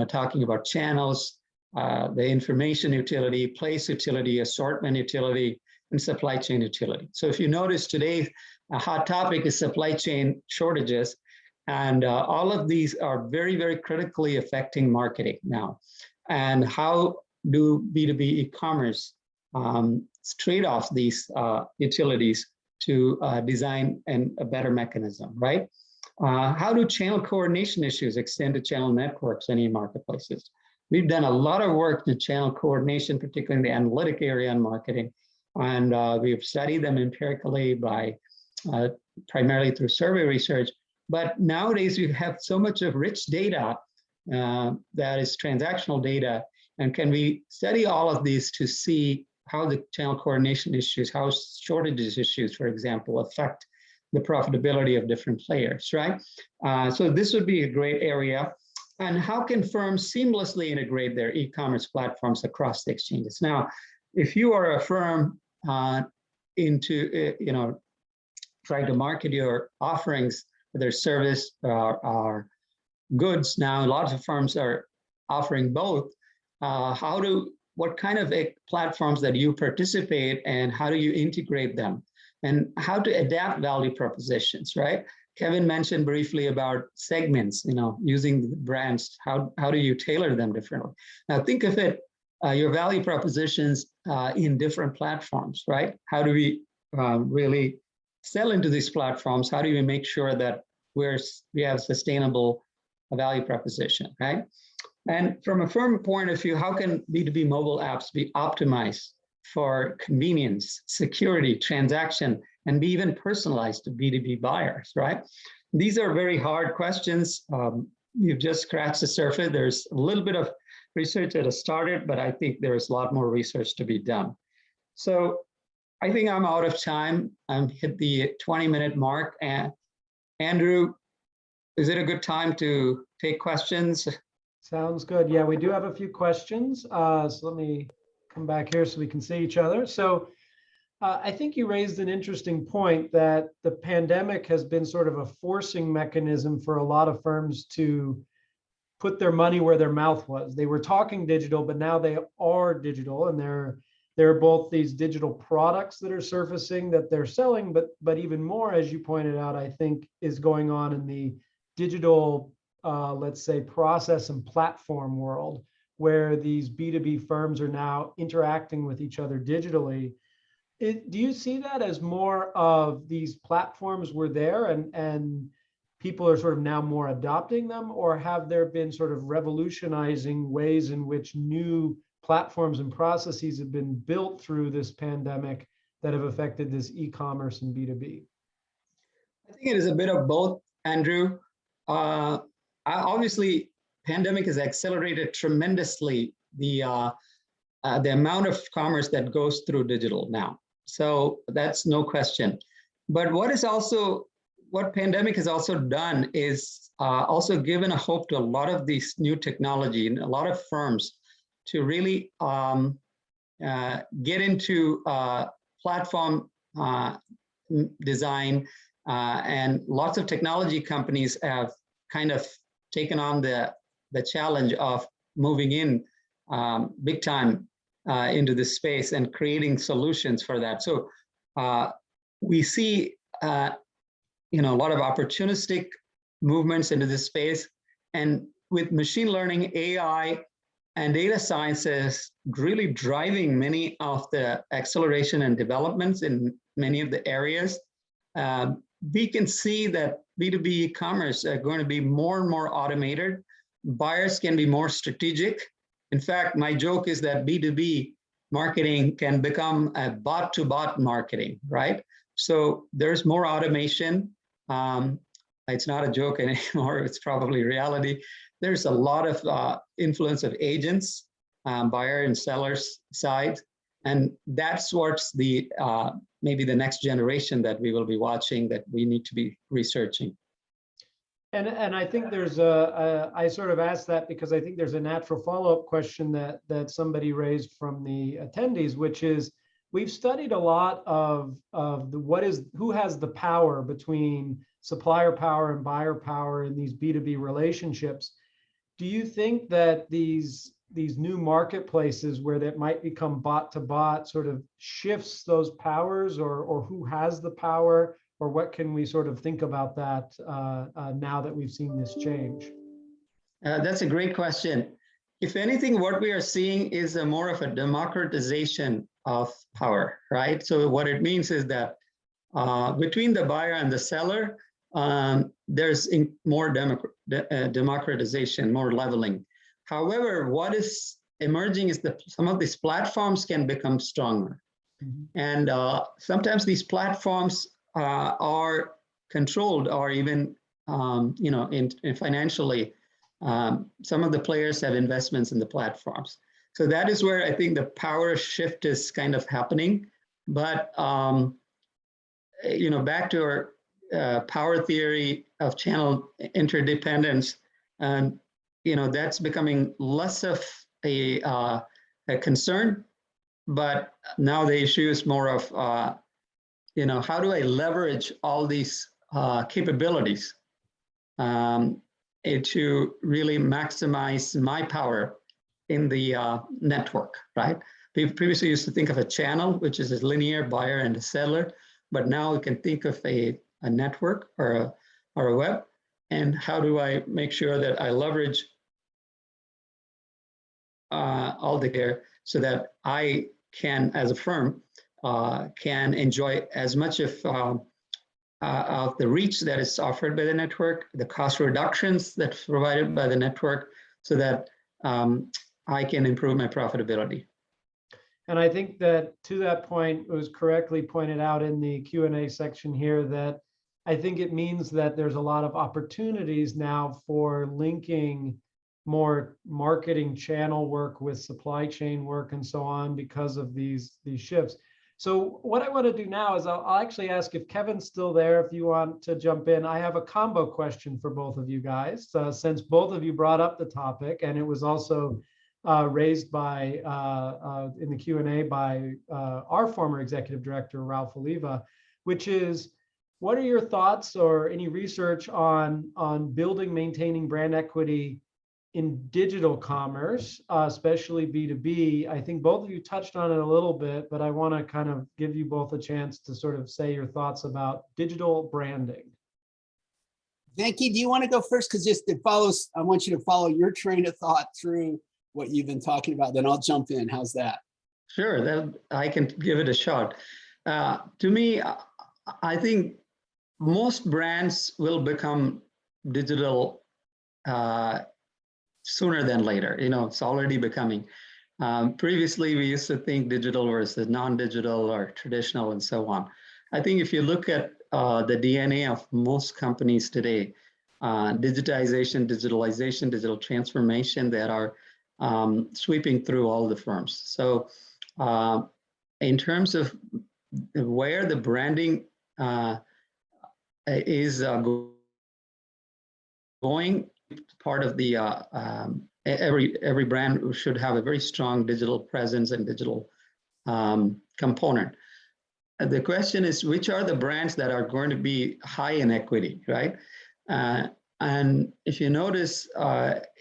talking about channels, the information utility, place utility, assortment utility, and supply chain utility. So if you notice today, a hot topic is supply chain shortages, and all of these are very, very critically affecting marketing now. And how do B2B e-commerce trade off these utilities to design a better mechanism, right? How do channel coordination issues extend to channel networks and e-marketplaces? We've done a lot of work in channel coordination, particularly in the analytic area in marketing, and we've studied them empirically by primarily through survey research. But nowadays, we have so much of rich data that is transactional data, and can we study all of these to see how the channel coordination issues, how shortages issues, for example, affect the profitability of different players, right? So this would be a great area. And how can firms seamlessly integrate their e-commerce platforms across the exchanges? Now, if you are a firm into, trying to market your offerings, whether service or goods, now lots of firms are offering both. What kind of platforms that you participate, and how do you integrate them, and how to adapt value propositions, right? Kevin mentioned briefly about segments, using brands. How do you tailor them differently? Now think of it, your value propositions in different platforms, right? How do we really sell into these platforms? How do we make sure that we have sustainable value proposition, right? And from a firm point of view, how can B2B mobile apps be optimized for convenience, security, transaction, and be even personalized to B2B buyers, right? These are very hard questions. You've just scratched the surface. There's a little bit of research that has started, but I think there's a lot more research to be done. So I think I'm out of time. I'm hit the 20-minute mark. And Andrew, is it a good time to take questions? Sounds good. Yeah, we do have a few questions. So let me come back here so we can see each other. So I think you raised an interesting point that the pandemic has been sort of a forcing mechanism for a lot of firms to put their money where their mouth was. They were talking digital, but now they are digital, and there are both these digital products that are surfacing that they're selling, but even more, as you pointed out, I think is going on in the digital, let's say, process and platform world, where these B2B firms are now interacting with each other digitally. Do you see that as more of these platforms were there and people are sort of now more adopting them, or have there been sort of revolutionizing ways in which new platforms and processes have been built through this pandemic that have affected this e-commerce and B2B? I think it is a bit of both, Andrew. Obviously, pandemic has accelerated tremendously the amount of commerce that goes through digital now. So that's no question. But what pandemic has also done is also given a hope to a lot of these new technology and a lot of firms to really get into platform design, and lots of technology companies have kind of taken on the challenge of moving in big time into this space and creating solutions for that. So we see a lot of opportunistic movements into this space, and with machine learning, AI, and data sciences really driving many of the acceleration and developments in many of the areas, we can see that B2B commerce are going to be more and more automated. Buyers can be more strategic. In fact, my joke is that B2B marketing can become a bot-to-bot marketing, right? So there's more automation. It's not a joke anymore, it's probably reality. There's a lot of influence of agents, buyer and sellers side, and that's what's the maybe the next generation that we will be watching, that we need to be researching. And I think there's I sort of asked that because I think there's a natural follow-up question that somebody raised from the attendees, which is, we've studied a lot of who has the power between supplier power and buyer power in these B2B relationships. Do you think that these new marketplaces where that might become bot to bot sort of shifts those powers, or who has the power, or what can we sort of think about that now that we've seen this change? That's a great question. If anything, what we are seeing is more of a democratization of power, right? So what it means is that between the buyer and the seller, there's more democratization, more leveling. However, what is emerging is that some of these platforms can become stronger. Mm-hmm. And sometimes these platforms are controlled, or even, in financially, some of the players have investments in the platforms. So that is where I think the power shift is kind of happening. But, back to our power theory of channel interdependence, that's becoming less of a concern, but now the issue is more of, how do I leverage all these capabilities to really maximize my power in the network, right? We previously used to think of a channel, which is a linear buyer and a seller, but now we can think of a network or a web, and how do I make sure that I leverage all the care so that I can, as a firm, can enjoy as much of the reach that is offered by the network, the cost reductions that's provided by the network, so that I can improve my profitability. And I think that to that point, it was correctly pointed out in the Q&A section here that I think it means that there's a lot of opportunities now for linking more marketing channel work with supply chain work and so on because of these shifts. So what I want to do now is I'll actually ask if Kevin's still there, if you want to jump in. I have a combo question for both of you guys, since both of you brought up the topic, and it was also raised by in the Q&A by our former executive director, Ralph Oliva, which is, what are your thoughts or any research on building, maintaining brand equity in digital commerce, especially B2B? I think both of you touched on it a little bit, but I want to kind of give you both a chance to sort of say your thoughts about digital branding. Venky, do you want to go first? Because just it follows, I want you to follow your train of thought through what you've been talking about. Then I'll jump in. How's that? Sure, that I can give it a shot. To me, I think most brands will become digital sooner than later. You know, it's already becoming. Previously, we used to think digital versus non-digital or traditional and so on. I think if you look at the DNA of most companies today, digitization, digitalization, digital transformation that are sweeping through all the firms. So in terms of where the branding is going, part of the every brand should have a very strong digital presence and digital component. The question is, which are the brands that are going to be high in equity, right? And if you notice,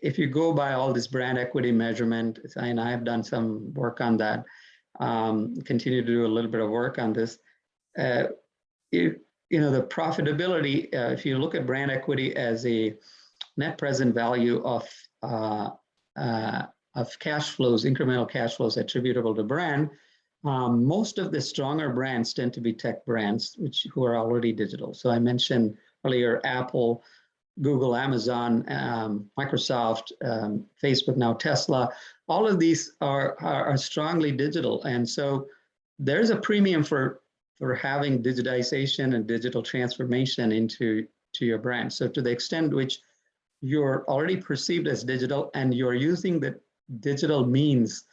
if you go by all this brand equity measurement, and I have done some work on that, continue to do a little bit of work on this. You know, the profitability, if you look at brand equity as a net present value of cash flows, incremental cash flows attributable to brand, most of the stronger brands tend to be tech brands, who are already digital. So I mentioned earlier Apple, Google, Amazon, Microsoft, Facebook, now Tesla. All of these are strongly digital, and so there's a premium for having digitization and digital transformation into your brand. So to the extent which you're already perceived as digital and you're using the digital means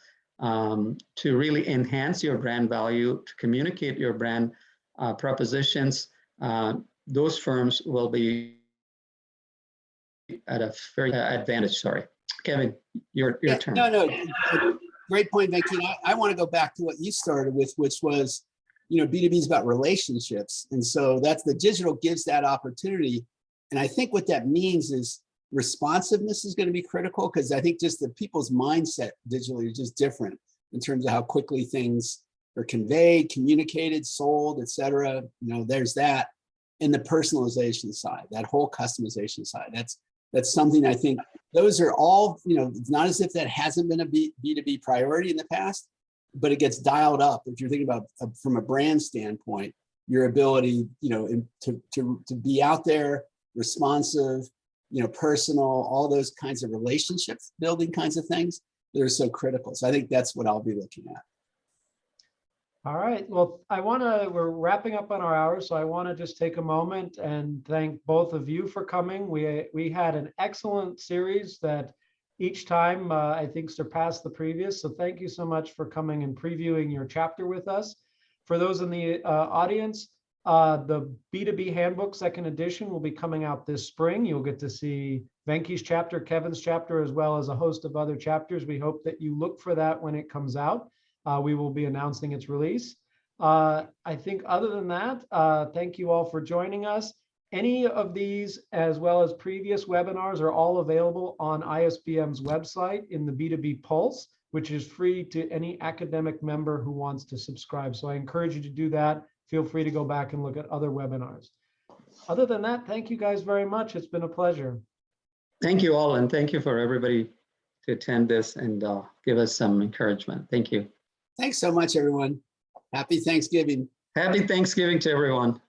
to really enhance your brand value, to communicate your brand propositions, those firms will be at a very advantage. Sorry, Kevin, your turn. No, great point, Venky. I want to go back to what you started with, which was, you know, B2B is about relationships. And so that's the digital gives that opportunity. And I think what that means is responsiveness is going to be critical, because I think just the people's mindset digitally is just different in terms of how quickly things are conveyed, communicated, sold, et cetera. You know, there's that. And the personalization side, that whole customization side, that's something I think those are all, you know, it's not as if that hasn't been a B2B priority in the past, but it gets dialed up. If you're thinking about from a brand standpoint, your ability, you know, to be out there, responsive, you know, personal, all those kinds of relationships building kinds of things that are so critical. So I think that's what I'll be looking at. All right. Well, we're wrapping up on our hour, so I want to just take a moment and thank both of you for coming. We had an excellent series that each time I think surpassed the previous. So thank you so much for coming and previewing your chapter with us. For those in the audience, the B2B Handbook second edition will be coming out this spring. You'll get to see Venky's chapter, Kevin's chapter, as well as a host of other chapters. We hope that you look for that when it comes out. We will be announcing its release. I think other than that, thank you all for joining us. Any of these, as well as previous webinars, are all available on ISBM's website in the B2B Pulse, which is free to any academic member who wants to subscribe. So I encourage you to do that. Feel free to go back and look at other webinars. Other than that, thank you guys very much. It's been a pleasure. Thank you all, and thank you for everybody to attend this and give us some encouragement. Thank you. Thanks so much, everyone. Happy Thanksgiving. Happy Thanksgiving to everyone.